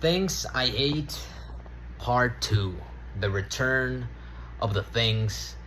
Things I Hate Part 2. The Return of the Things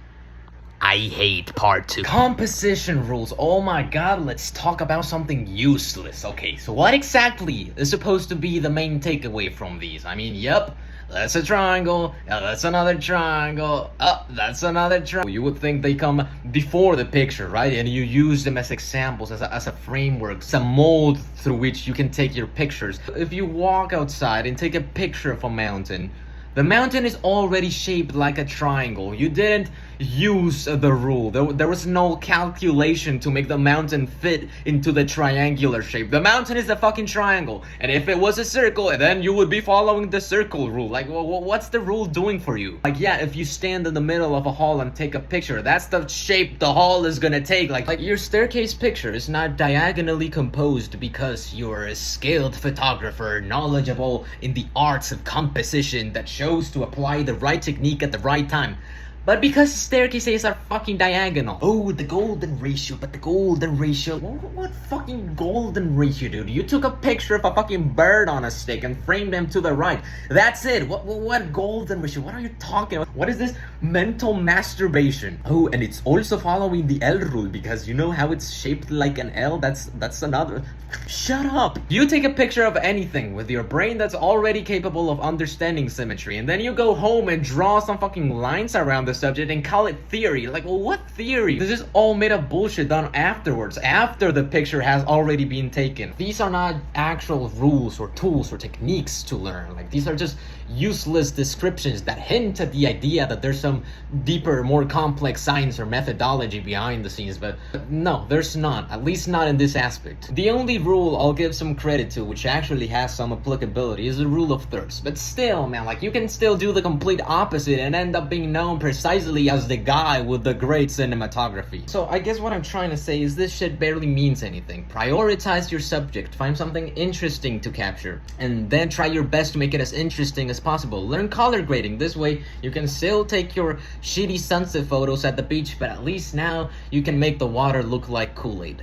I Hate Part 2. Composition rules. Oh my god, let's talk about something useless. Okay, so what exactly is supposed to be the main takeaway from these? I mean, yep, that's a triangle, that's another triangle, that's another triangle. You would think they come before the picture, right? And you use them as examples, as a framework, some mold through which you can take your pictures. If you walk outside and take a picture of a mountain, the mountain is already shaped like a triangle. You didn't use the rule. There was no calculation to make the mountain fit into the triangular shape. The mountain is a fucking triangle. And if it was a circle, then you would be following the circle rule. Like, what's the rule doing for you? Like, yeah, if you stand in the middle of a hall and take a picture, that's the shape the hall is gonna take. Like your staircase picture is not diagonally composed because you're a skilled photographer, knowledgeable in the arts of composition that shows to apply the right technique at the right time. But because staircases are fucking diagonal. Oh, the golden ratio, but the golden ratio. What fucking golden ratio, dude? You took a picture of a fucking bird on a stick and framed them to the right. That's it. What golden ratio? What are you talking about? What is this mental masturbation? Oh, and it's also following the L rule because you know how it's shaped like an L? That's another. Shut up. You take a picture of anything with your brain that's already capable of understanding symmetry, and then you go home and draw some fucking lines around the subject and call it theory. Like, well, what theory? This is all made up bullshit done afterwards, after the picture has already been taken. These are not actual rules or tools or techniques to learn. Like, these are just useless descriptions that hint at the idea that there's some deeper, more complex science or methodology behind the scenes, but no, there's not, at least not in this aspect. The only rule I'll give some credit to, which actually has some applicability, is the rule of thirds. But still, man, like, you can still do the complete opposite and end up being known precisely as the guy with the great cinematography. So I guess what I'm trying to say is this shit barely means anything. Prioritize your subject, find something interesting to capture, and then try your best to make it as interesting as possible. Learn color grading. This way you can still take your shitty sunset photos at the beach, but at least now you can make the water look like Kool-Aid.